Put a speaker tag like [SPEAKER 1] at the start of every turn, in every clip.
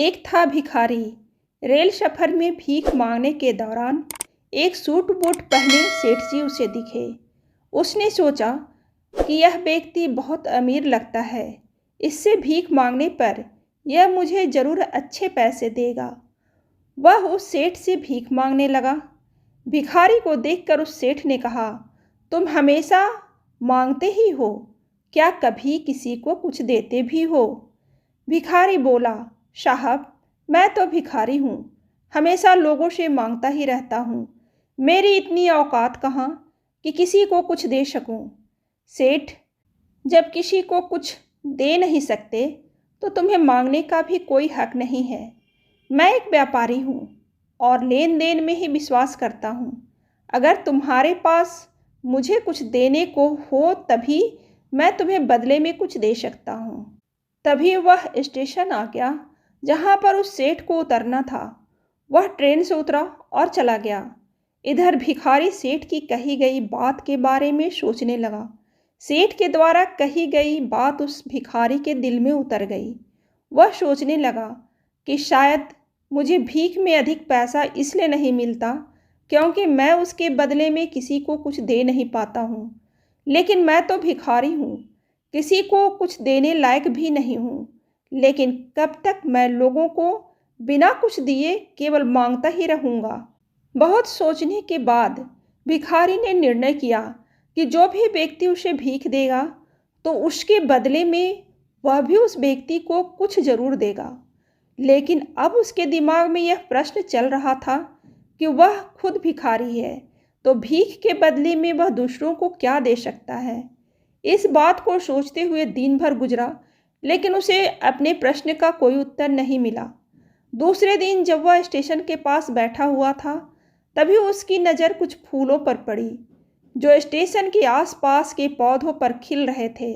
[SPEAKER 1] एक था भिखारी। रेल सफर में भीख मांगने के दौरान एक सूट बूट पहने सेठ जी उसे दिखे। उसने सोचा कि यह व्यक्ति बहुत अमीर लगता है, इससे भीख मांगने पर यह मुझे जरूर अच्छे पैसे देगा। वह उस सेठ से भीख मांगने लगा। भिखारी को देखकर उस सेठ ने कहा, तुम हमेशा मांगते ही हो, क्या कभी किसी को कुछ देते भी हो? भिखारी बोला, साहब, मैं तो भिखारी हूँ, हमेशा लोगों से मांगता ही रहता हूँ। मेरी इतनी औकात कहाँ कि किसी को कुछ दे सकूँ। सेठ, जब किसी को कुछ दे नहीं सकते तो तुम्हें मांगने का भी कोई हक नहीं है। मैं एक व्यापारी हूँ और लेन देन में ही विश्वास करता हूँ। अगर तुम्हारे पास मुझे कुछ देने को हो तभी मैं तुम्हें बदले में कुछ दे सकता हूँ। तभी वह स्टेशन आ गया जहाँ पर उस सेठ को उतरना था। वह ट्रेन से उतरा और चला गया। इधर भिखारी सेठ की कही गई बात के बारे में सोचने लगा। सेठ के द्वारा कही गई बात उस भिखारी के दिल में उतर गई। वह सोचने लगा कि शायद मुझे भीख में अधिक पैसा इसलिए नहीं मिलता क्योंकि मैं उसके बदले में किसी को कुछ दे नहीं पाता हूँ। लेकिन मैं तो भिखारी हूँ, किसी को कुछ देने लायक भी नहीं हूँ। लेकिन कब तक मैं लोगों को बिना कुछ दिए केवल मांगता ही रहूँगा। बहुत सोचने के बाद भिखारी ने निर्णय किया कि जो भी व्यक्ति उसे भीख देगा तो उसके बदले में वह भी उस व्यक्ति को कुछ जरूर देगा। लेकिन अब उसके दिमाग में यह प्रश्न चल रहा था कि वह खुद भिखारी है तो भीख के बदले में वह दूसरों को क्या दे सकता है। इस बात को सोचते हुए दिन भर गुजरा, लेकिन उसे अपने प्रश्न का कोई उत्तर नहीं मिला। दूसरे दिन जब वह स्टेशन के पास बैठा हुआ था तभी उसकी नज़र कुछ फूलों पर पड़ी जो स्टेशन के आसपास के पौधों पर खिल रहे थे।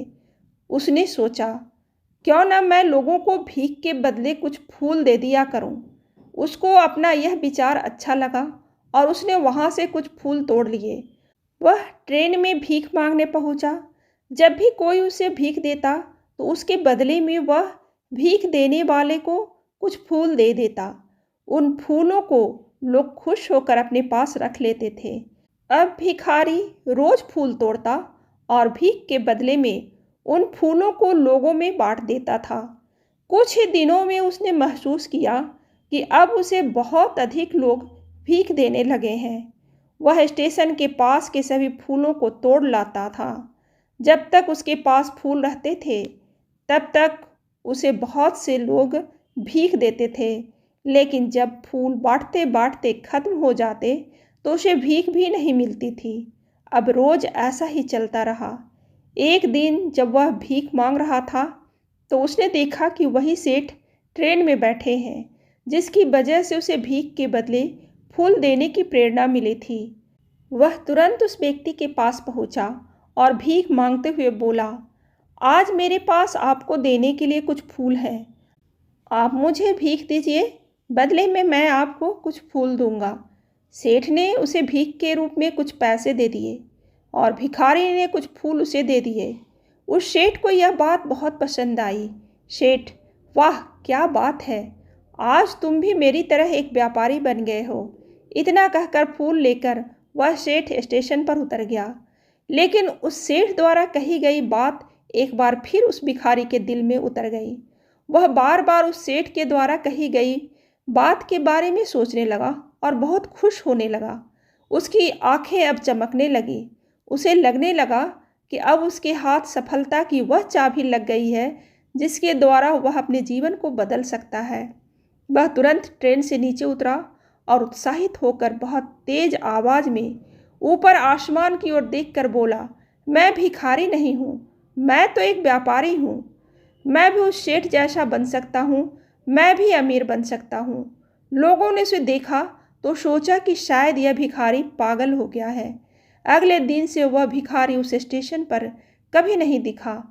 [SPEAKER 1] उसने सोचा, क्यों न मैं लोगों को भीख के बदले कुछ फूल दे दिया करूं। उसको अपना यह विचार अच्छा लगा और उसने वहां से कुछ फूल तोड़ लिए। वह ट्रेन में भीख मांगने पहुंचा। जब भी कोई उसे भीख देता तो उसके बदले में वह भीख देने वाले को कुछ फूल दे देता। उन फूलों को लोग खुश होकर अपने पास रख लेते थे। अब भिखारी रोज फूल तोड़ता और भीख के बदले में उन फूलों को लोगों में बांट देता था। कुछ ही दिनों में उसने महसूस किया कि अब उसे बहुत अधिक लोग भीख देने लगे हैं। वह स्टेशन के पास के सभी फूलों को तोड़ लाता था। जब तक उसके पास फूल रहते थे तब तक उसे बहुत से लोग भीख देते थे। लेकिन जब फूल बांटते बांटते खत्म हो जाते तो उसे भीख भी नहीं मिलती थी। अब रोज ऐसा ही चलता रहा। एक दिन जब वह भीख मांग रहा था तो उसने देखा कि वही सेठ ट्रेन में बैठे हैं, जिसकी वजह से उसे भीख के बदले फूल देने की प्रेरणा मिली थी। वह तुरंत उस व्यक्ति के पास पहुंचा और भीख मांगते हुए बोला, आज मेरे पास आपको देने के लिए कुछ फूल हैं। आप मुझे भीख दीजिए, बदले में मैं आपको कुछ फूल दूंगा। सेठ ने उसे भीख के रूप में कुछ पैसे दे दिए और भिखारी ने कुछ फूल उसे दे दिए। उस सेठ को यह बात बहुत पसंद आई। सेठ, वाह क्या बात है, आज तुम भी मेरी तरह एक व्यापारी बन गए हो। इतना कहकर फूल लेकर वह सेठ स्टेशन पर उतर गया। लेकिन उस सेठ द्वारा कही गई बात एक बार फिर उस भिखारी के दिल में उतर गई। वह बार बार उस सेठ के द्वारा कही गई बात के बारे में सोचने लगा और बहुत खुश होने लगा। उसकी आंखें अब चमकने लगी। उसे लगने लगा कि अब उसके हाथ सफलता की वह चाबी लग गई है जिसके द्वारा वह अपने जीवन को बदल सकता है। वह तुरंत ट्रेन से नीचे उतरा और उत्साहित होकर बहुत तेज आवाज में ऊपर आसमान की ओर देखकर बोला, मैं भिखारी नहीं हूँ, मैं तो एक व्यापारी हूँ। मैं भी उस सेठ जैसा बन सकता हूँ, मैं भी अमीर बन सकता हूँ। लोगों ने उसे देखा तो सोचा कि शायद यह भिखारी पागल हो गया है। अगले दिन से वह भिखारी उस स्टेशन पर कभी नहीं दिखा।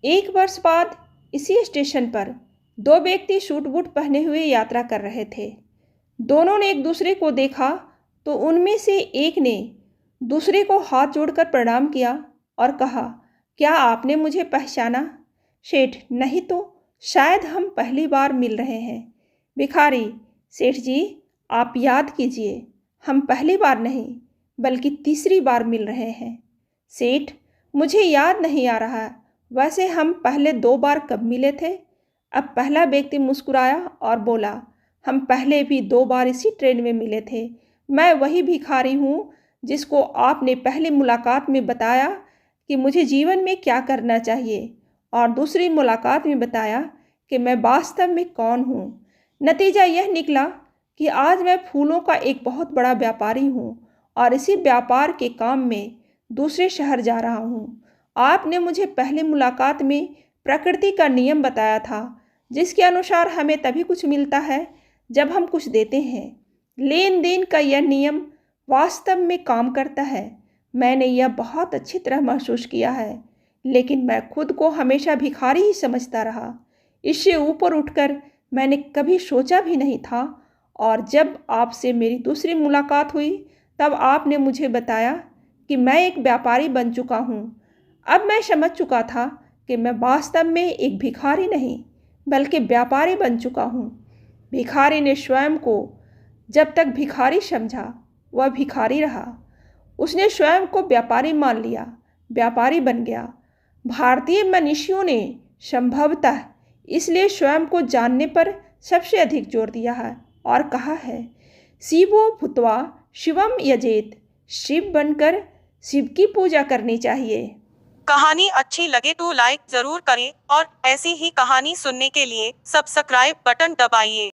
[SPEAKER 1] एक वर्ष बाद इसी स्टेशन पर दो व्यक्ति सूट बूट पहने हुए यात्रा कर रहे थे। दोनों ने एक दूसरे को देखा तो उनमें से एक ने दूसरे को हाथ जोड़कर प्रणाम किया और कहा, क्या आपने मुझे पहचाना? सेठ, नहीं तो शायद हम पहली बार मिल रहे हैं। भिखारी: सेठ जी, आप याद कीजिए, हम पहली बार नहीं बल्कि तीसरी बार मिल रहे हैं। सेठ: मुझे याद नहीं आ रहा। वैसे हम पहले 2 बार कब मिले थे? अब पहला व्यक्ति मुस्कुराया और बोला, हम पहले भी 2 बार इसी ट्रेन में मिले थे। मैं वही भिखारी हूँ जिसको आपने पहली मुलाकात में बताया कि मुझे जीवन में क्या करना चाहिए, और दूसरी मुलाकात में बताया कि मैं वास्तव में कौन हूँ। नतीजा यह निकला कि आज मैं फूलों का एक बहुत बड़ा व्यापारी हूँ और इसी व्यापार के काम में दूसरे शहर जा रहा हूँ। आपने मुझे पहली मुलाकात में प्रकृति का नियम बताया था, जिसके अनुसार हमें तभी कुछ मिलता है जब हम कुछ देते हैं। लेन देन का यह नियम वास्तव में काम करता है। मैंने यह बहुत अच्छी तरह महसूस किया है, लेकिन मैं खुद को हमेशा भिखारी ही समझता रहा। इससे ऊपर उठकर मैंने कभी सोचा भी नहीं था, और जब आपसे मेरी दूसरी मुलाकात हुई तब आपने मुझे बताया कि मैं एक व्यापारी बन चुका हूँ। अब मैं समझ चुका था कि मैं वास्तव में एक भिखारी नहीं बल्कि व्यापारी बन चुका हूँ। भिखारी ने स्वयं को जब तक भिखारी समझा वह भिखारी रहा। उसने स्वयं को व्यापारी मान लिया, व्यापारी बन गया। भारतीय मनीषियों ने संभवतः इसलिए स्वयं को जानने पर सबसे अधिक जोर दिया है और कहा है, शिवो भूत्वा शिवम यजेत। शिव बनकर शिव की पूजा करनी चाहिए।
[SPEAKER 2] कहानी अच्छी लगे तो लाइक जरूर करें और ऐसी ही कहानी सुनने के लिए सब्सक्राइब बटन दबाइए।